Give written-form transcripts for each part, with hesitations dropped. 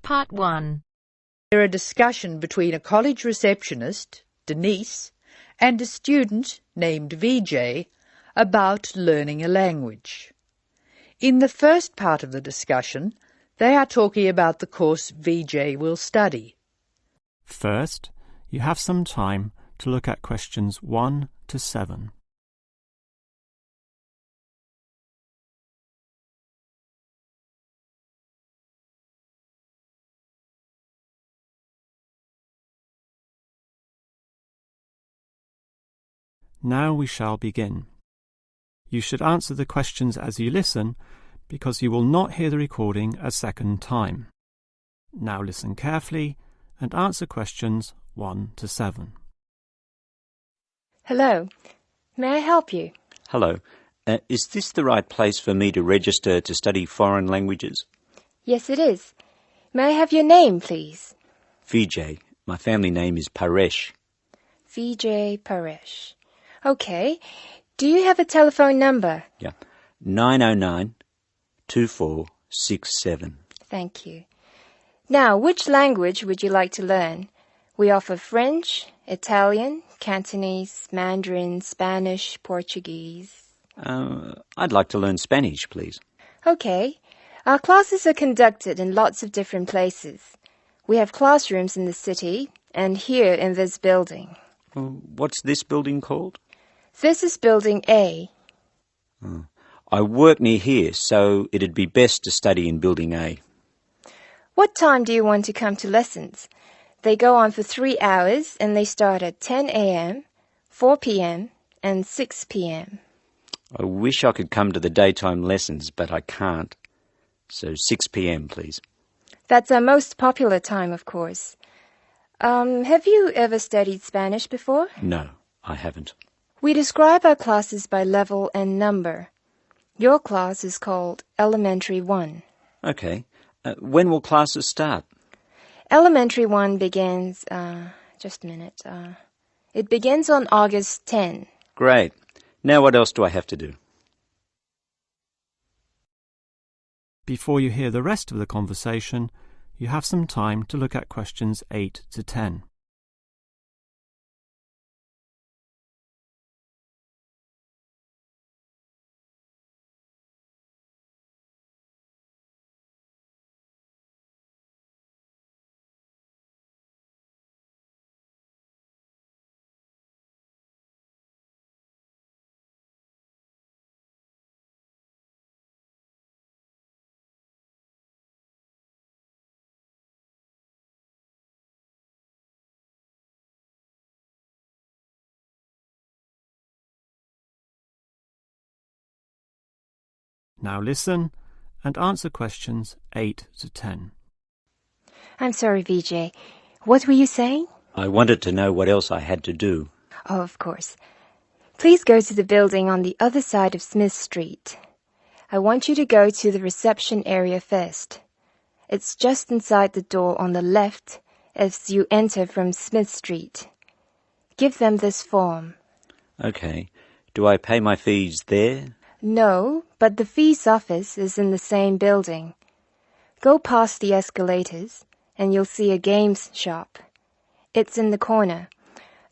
Part 1. There a discussion between a college receptionist, Denise, and a student named VJ about learning a language. In the first part of the discussion, they are talking about the course VJ will study. First, you have some time to look at questions 1 to 7. Now we shall begin. You should answer the questions as you listen, because you will not hear the recording a second time. Now listen carefully and answer questions 1 to 7. Hello. May I help you? Hello. Is this the right place for me to register to study foreign languages? Yes, it is. May I have your name, please? VJ. My family name is Paresh. VJ Paresh. Okay. Do you have a telephone number? Yeah. 909-2467. Thank you. Now, which language would you like to learn? We offer French, Italian, Cantonese, Mandarin, Spanish, Portuguese. I'd like to learn Spanish, please. Okay. Our classes are conducted in lots of different places. We have classrooms in the city and here in this building. What's this building called? This is Building A. I work near here, so it'd be best to study in Building A. What time do you want to come to lessons? They go on for 3 hours and they start at 10 a.m., 4 p.m., and 6 p.m. I wish I could come to the daytime lessons, but I can't. So 6 p.m, please. That's our most popular time, of course. Have you ever studied Spanish before? No, I haven't. We describe our classes by level and number. Your class is called Elementary 1. Okay. When will classes start? Elementary 1 begins, just a minute. It begins on August 10. Great. Now what else do I have to do? Before you hear the rest of the conversation, you have some time to look at questions 8 to 10. Now listen and answer questions 8 to 10. I'm sorry, VJ. What were you saying? I wanted to know what else I had to do. Oh, of course. Please go to the building on the other side of Smith Street. I want you to go to the reception area first. It's just inside the door on the left as you enter from Smith Street. Give them this form. Okay. Do I pay my fees there? No, but the fees office is in the same building. Go past the escalators and you'll see a games shop. It's in the corner.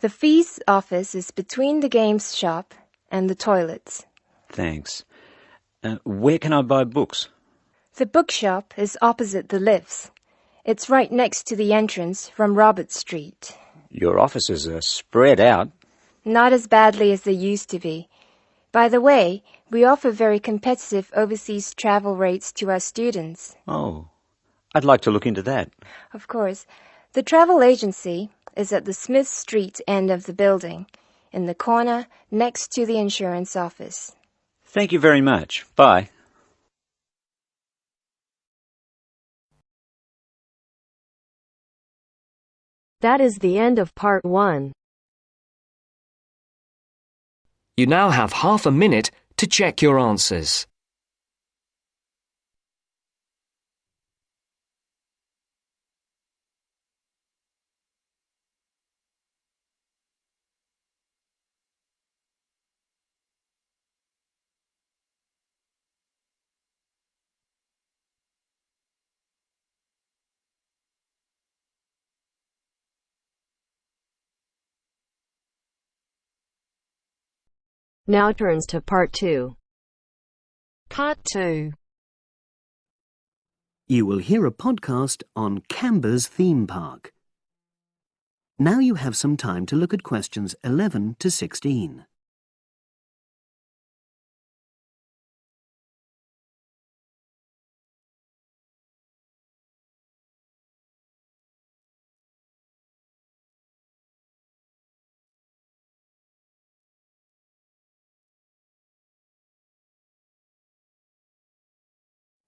The fees office is between the games shop and the toilets. Thanks. Where can I buy books? The bookshop is opposite the lifts. It's right next to the entrance from Robert Street. Your offices are spread out. Not as badly as they used to be. By the way, we offer very competitive overseas travel rates to our students. Oh, I'd like to look into that. Of course. The travel agency is at the Smith Street end of the building, in the corner next to the insurance office. Thank you very much. Bye. That is the end of Part 1. You now have half a minute to check your answers. Now turns to Part 2. Part 2. You will hear a podcast on Canberra's theme park. Now you have some time to look at questions 11 to 16.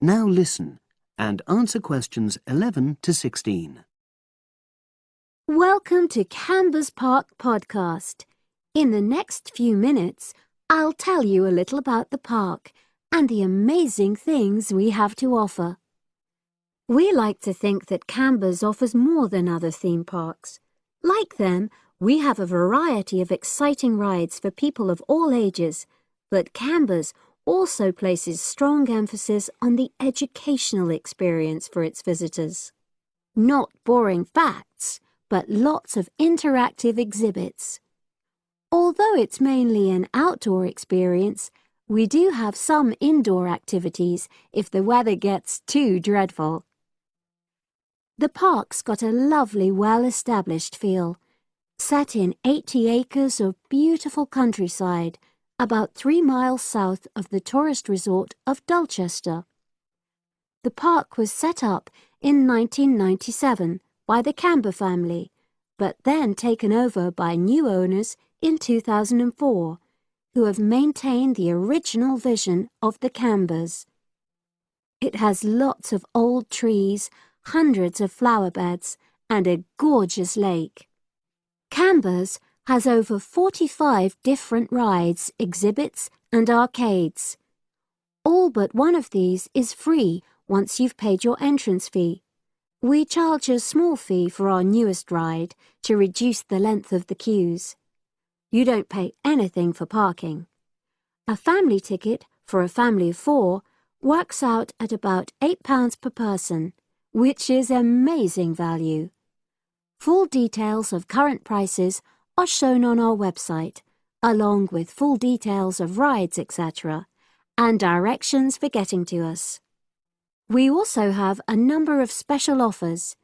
Now listen and answer questions 11 to 16. Welcome to Canberra's Park podcast. In the next few minutes, I'll tell you a little about the park and the amazing things we have to offer. We like to think that Canberra's offers more than other theme parks. Like them, we have a variety of exciting rides for people of all ages, but Canberra's also places strong emphasis on the educational experience for its visitors. Not boring facts, but lots of interactive exhibits. Although it's mainly an outdoor experience, we do have some indoor activities if the weather gets too dreadful. The park's got a lovely, well-established feel, set in 80 acres of beautiful countryside, about 3 miles south of the tourist resort of Dulchester. The park was set up in 1997 by the Canberra family, but then taken over by new owners in 2004, who have maintained the original vision of the Canberras. It has lots of old trees, hundreds of flower beds, and a gorgeous lake. Canberra's has over 45 different rides, exhibits, and arcades. All but one of these is free once you've paid your entrance fee. We charge a small fee for our newest ride to reduce the length of the queues. You don't pay anything for parking. A family ticket for a family of 4 works out at about £8 per person, which is amazing value. Full details of current prices are shown on our website, along with full details of rides, etc., and directions for getting to us. We also have a number of special offers.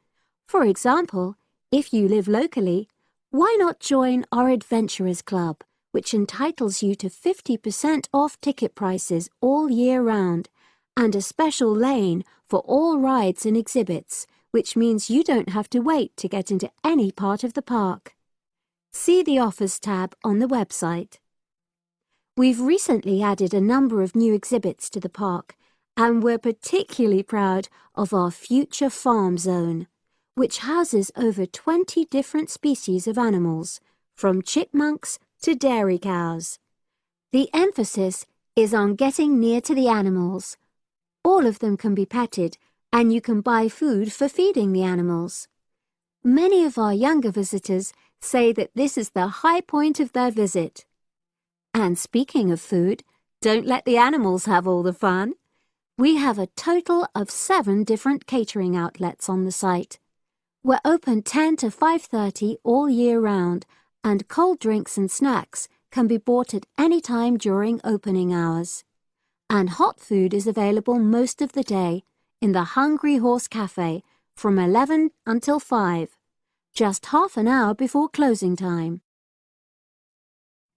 For example, if you live locally, why not join our Adventurers Club, which entitles you to 50% off ticket prices all year round, and a special lane for all rides and exhibits, which means you don't have to wait to get into any part of the park. See the Offers tab on the website. We've recently added a number of new exhibits to the park, and we're particularly proud of our Future Farm Zone, which houses over 20 different species of animals, from chipmunks to dairy cows. The emphasis is on getting near to the animals. All of them can be petted, and you can buy food for feeding the animals. Many of our younger visitors say that this is the high point of their visit. And speaking of food, don't let the animals have all the fun. We have a total of 7 different catering outlets on the site. We're open 10 to 5:30 all year round, and cold drinks and snacks can be bought at any time during opening hours. And hot food is available most of the day in the Hungry Horse Cafe from 11 until 5. Just half an hour before closing time.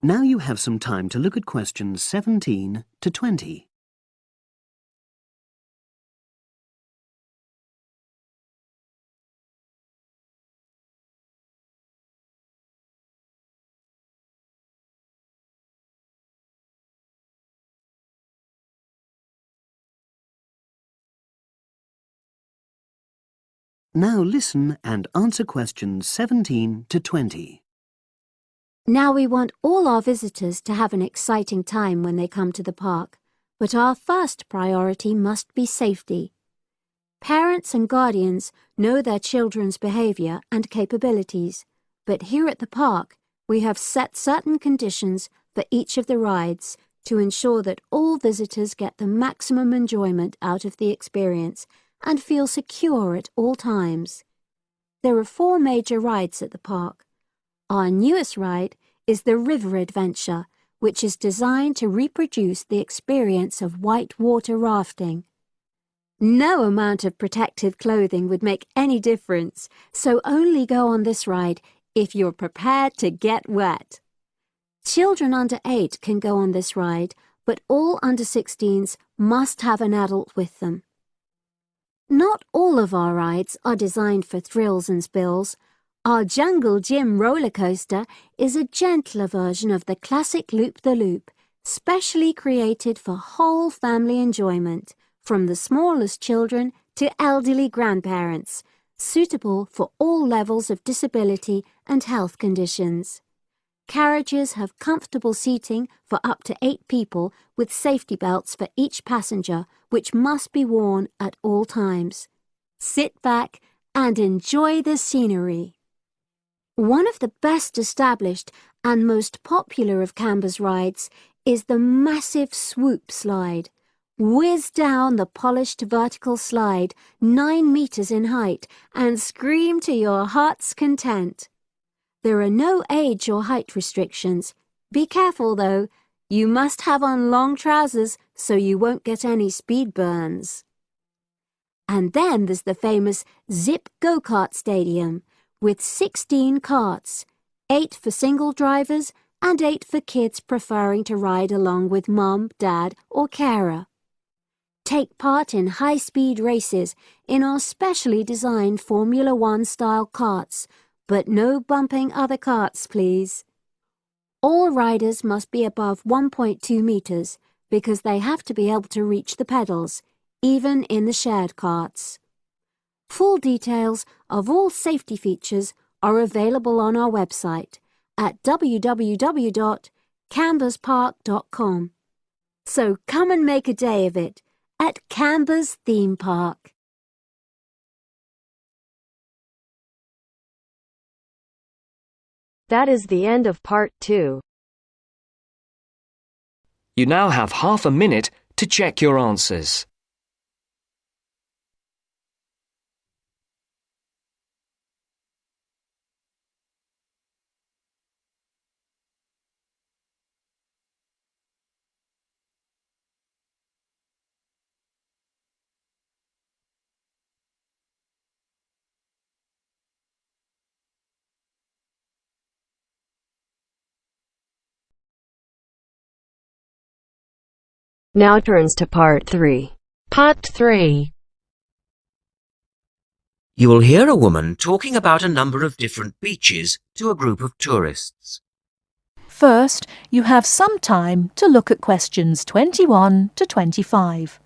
Now you have some time to look at questions 17 to 20. Now listen and answer questions 17 to 20. Now we want all our visitors to have an exciting time when they come to the park, but our first priority must be safety. Parents and guardians know their children's behaviour and capabilities, but here at the park we have set certain conditions for each of the rides to ensure that all visitors get the maximum enjoyment out of the experience and feel secure at all times. There are 4 major rides at the park. Our newest ride is the River Adventure, which is designed to reproduce the experience of whitewater rafting. No amount of protective clothing would make any difference, so only go on this ride if you're prepared to get wet. Children under 8 can go on this ride, but all under 16s must have an adult with them. Not all of our rides are designed for thrills and spills. Our Jungle Gym roller coaster is a gentler version of the classic Loop-the-Loop, specially created for whole family enjoyment, from the smallest children to elderly grandparents, suitable for all levels of disability and health conditions. Carriages have comfortable seating for up to 8 people with safety belts for each passenger, which must be worn at all times. Sit back and enjoy the scenery. One of the best established and most popular of Canberra's rides is the massive swoop slide. Whiz down the polished vertical slide 9 meters in height and scream to your heart's content. There are no age or height restrictions. Be careful though, you must have on long trousers so you won't get any speed burns. And then there's the famous Zip Go-Kart Stadium with 16 karts, 8 for single drivers and 8 for kids preferring to ride along with mum, dad or carer. Take part in high-speed races in our specially designed Formula One style karts, but no bumping other karts, please. All riders must be above 1.2 meters because they have to be able to reach the pedals, even in the shared karts. Full details of all safety features are available on our website at www.camberspark.com. So come and make a day of it at Canberra's theme park. That is the end of part 2. You now have half a minute to check your answers. Now turns to part 3. Part 3. You will hear a woman talking about a number of different beaches to a group of tourists. First, you have some time to look at questions 21 to 25.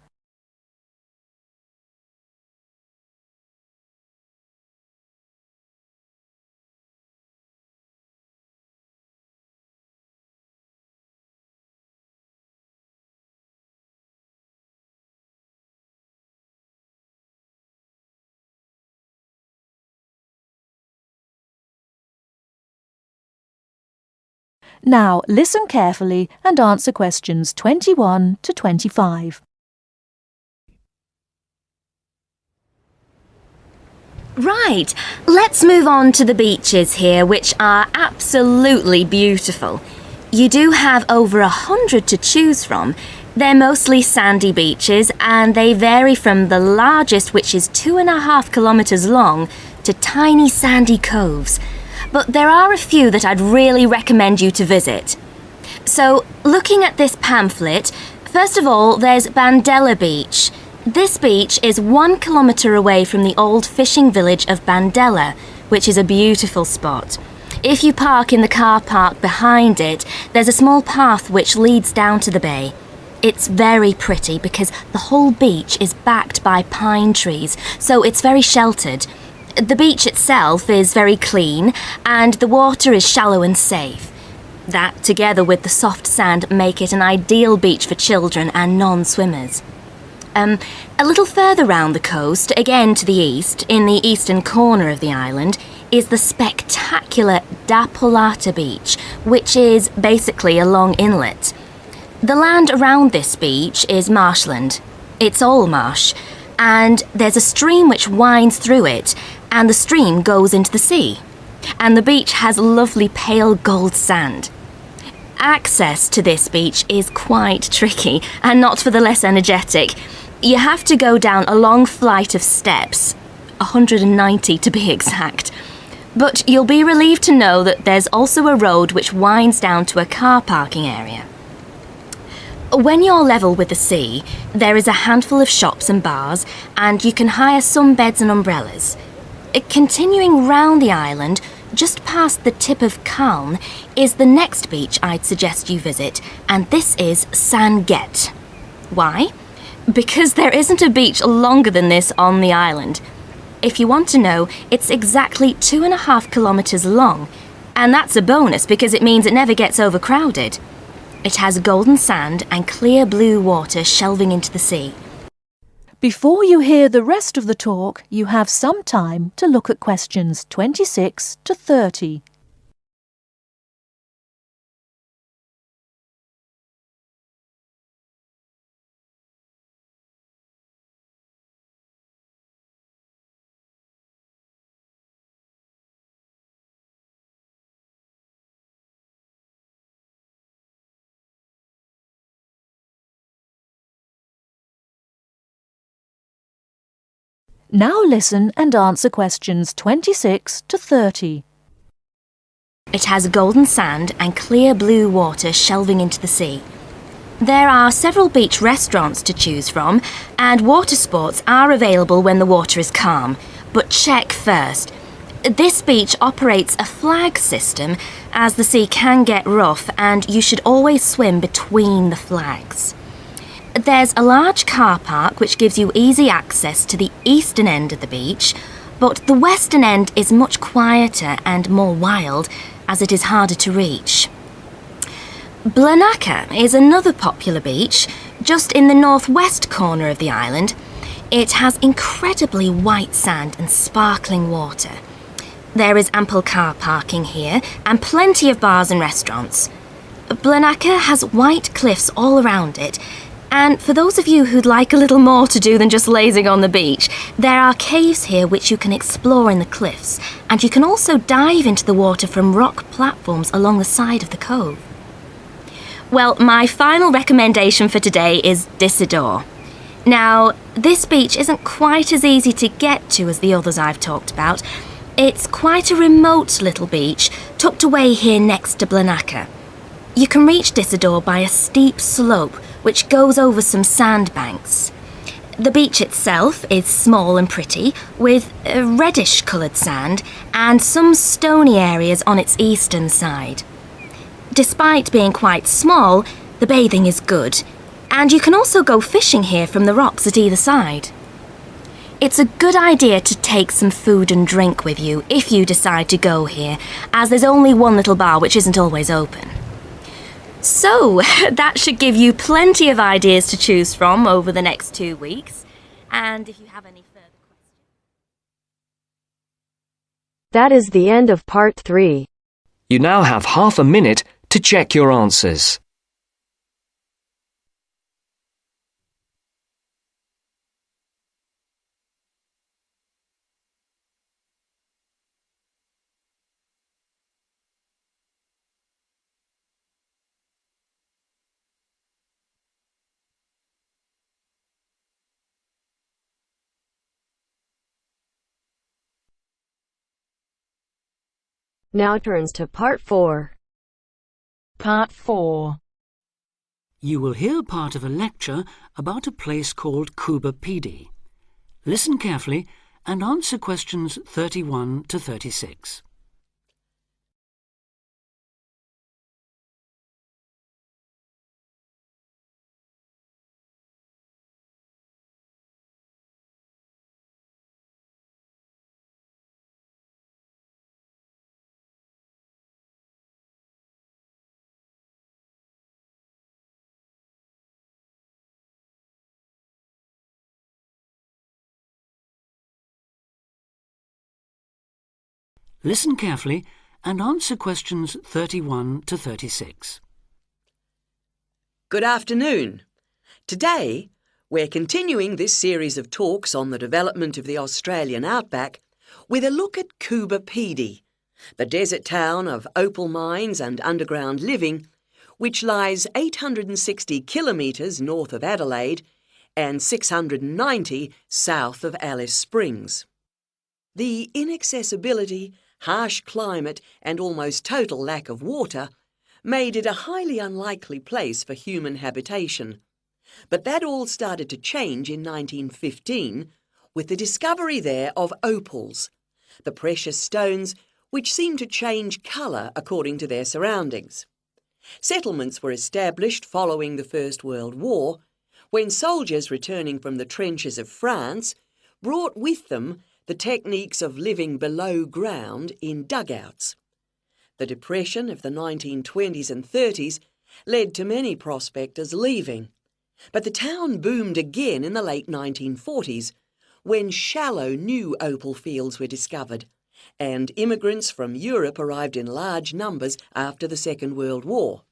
Now listen carefully and answer questions 21 to 25. Right, let's move on to the beaches here, which are absolutely beautiful. You do have over 100 to choose from. They're mostly sandy beaches and they vary from the largest, which is 2.5 kilometres long, to tiny sandy coves. But there are a few that I'd really recommend you to visit. So, looking at this pamphlet, first of all, there's Bandella Beach. This beach is 1 kilometre away from the old fishing village of Bandella, which is a beautiful spot. If you park in the car park behind it, there's a small path which leads down to the bay. It's very pretty because the whole beach is backed by pine trees, so it's very sheltered. The beach itself is very clean and the water is shallow and safe. That, together with the soft sand, make it an ideal beach for children and non-swimmers. A little further round the coast, again to the east, in the eastern corner of the island, is the spectacular Da Polata Beach, which is basically a long inlet. The land around this beach is marshland. It's all marsh, and there's a stream which winds through it, and the stream goes into the sea. And the beach has lovely pale gold sand. Access to this beach is quite tricky and not for the less energetic. You have to go down a long flight of steps, 190 to be exact. But you'll be relieved to know that there's also a road which winds down to a car parking area. When you're level with the sea, there is a handful of shops and bars, and you can hire some beds and umbrellas. Continuing round the island, just past the tip of Calne, is the next beach I'd suggest you visit, and this is San Get. Why? Because there isn't a beach longer than this on the island. If you want to know, it's exactly 2.5 kilometres long, and that's a bonus because it means it never gets overcrowded. It has golden sand and clear blue water shelving into the sea. Before you hear the rest of the talk, you have some time to look at questions 26 to 30. Now listen and answer questions 26 to 30. It has golden sand and clear blue water shelving into the sea. There are several beach restaurants to choose from, and water sports are available when the water is calm. But check first. This beach operates a flag system, as the sea can get rough, and you should always swim between the flags. There's a large car park which gives you easy access to the eastern end of the beach, but the western end is much quieter and more wild, as it is harder to reach. Blanaka is another popular beach, just in the northwest corner of the island. It has incredibly white sand and sparkling water. There is ample car parking here and plenty of bars and restaurants. Blanaka has white cliffs all around it, and for those of you who'd like a little more to do than just lazing on the beach, there are caves here which you can explore in the cliffs, and you can also dive into the water from rock platforms along the side of the cove. Well, my final recommendation for today is Disador. Now, this beach isn't quite as easy to get to as the others I've talked about. It's quite a remote little beach, tucked away here next to Blanaka. You can reach Disador by a steep slope which goes over some sandbanks. The beach itself is small and pretty, with reddish-coloured sand and some stony areas on its eastern side. Despite being quite small, the bathing is good, and you can also go fishing here from the rocks at either side. It's a good idea to take some food and drink with you if you decide to go here, as there's only one little bar which isn't always open. So, that should give you plenty of ideas to choose from over the next 2 weeks. And if you have any further questions... That is the end of part 3. You now have half a minute to check your answers. Now turns to part 4. Part 4. You will hear part of a lecture about a place called Cuba Pedy. Listen carefully and answer questions 31 to 36. Listen carefully and answer questions 31 to 36. Good afternoon. Today, we're continuing this series of talks on the development of the Australian outback with a look at Cuba Pedy, the desert town of opal mines and underground living, which lies 860 kilometres north of Adelaide and 690 south of Alice Springs. The inaccessibility, harsh climate and almost total lack of water made it a highly unlikely place for human habitation. But that all started to change in 1915 with the discovery there of opals, the precious stones which seem to change colour according to their surroundings. Settlements were established following the First World War, when soldiers returning from the trenches of France brought with them the techniques of living below ground in dugouts. The depression of the 1920s and 30s led to many prospectors leaving, but the town boomed again in the late 1940s when shallow new opal fields were discovered, and immigrants from Europe arrived in large numbers after the Second World War.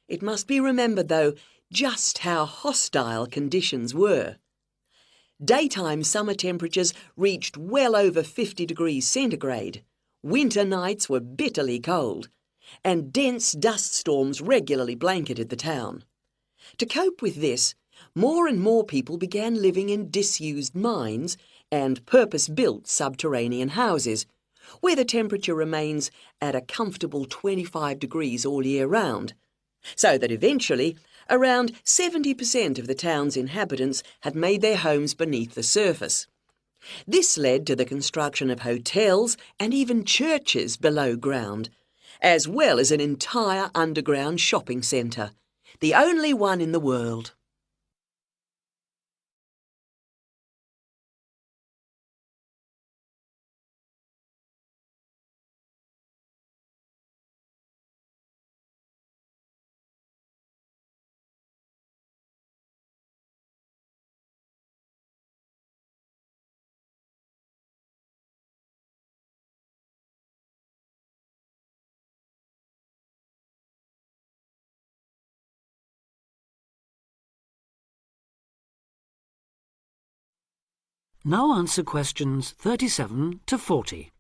It must be remembered, though, just how hostile conditions were. Daytime summer temperatures reached well over 50 degrees centigrade, winter nights were bitterly cold, and dense dust storms regularly blanketed the town. To cope with this, more and more people began living in disused mines and purpose-built subterranean houses, where the temperature remains at a comfortable 25 degrees all year round, so that eventually around 70% of the town's inhabitants had made their homes beneath the surface. This led to the construction of hotels and even churches below ground, as well as an entire underground shopping centre, the only one in the world. Now answer questions 37 to 40.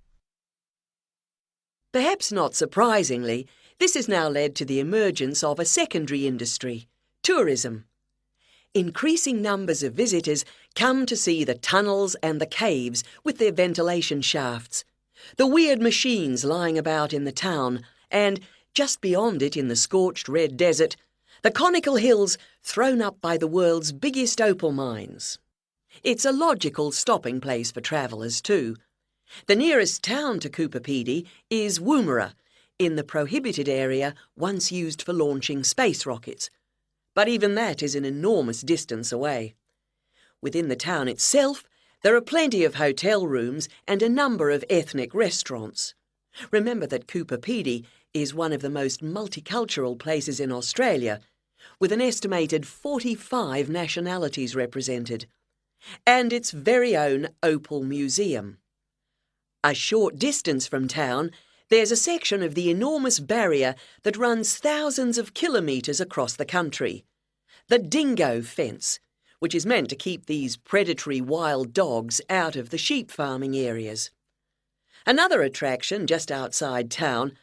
Perhaps not surprisingly, this has now led to the emergence of a secondary industry, tourism. Increasing numbers of visitors come to see the tunnels and the caves with their ventilation shafts, the weird machines lying about in the town, and, just beyond it in the scorched red desert, the conical hills thrown up by the world's biggest opal mines. It's a logical stopping place for travellers too. The nearest town to Coober Pedy is Woomera, in the prohibited area once used for launching space rockets. But even that is an enormous distance away. Within the town itself, there are plenty of hotel rooms and a number of ethnic restaurants. Remember that Coober Pedy is one of the most multicultural places in Australia, with an estimated 45 nationalities represented, and its very own Opal Museum. A short distance from town, there's a section of the enormous barrier that runs thousands of kilometres across the country, the dingo fence, which is meant to keep these predatory wild dogs out of the sheep farming areas. Another attraction just outside town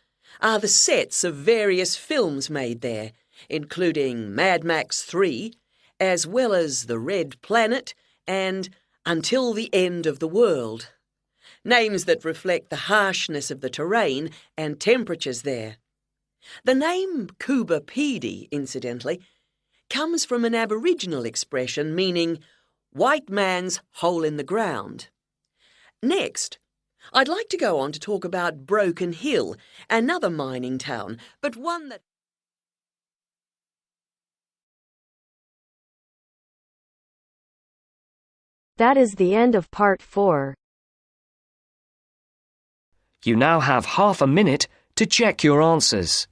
are the sets of various films made there, including Mad Max 3, as well as The Red Planet and Until the End of the World. Names that reflect the harshness of the terrain and temperatures there. The name Coober Pedy, incidentally, comes from an Aboriginal expression meaning white man's hole in the ground. Next, I'd like to go on to talk about Broken Hill, another mining town, but one that... That is the end of part 4. You now have half a minute to check your answers.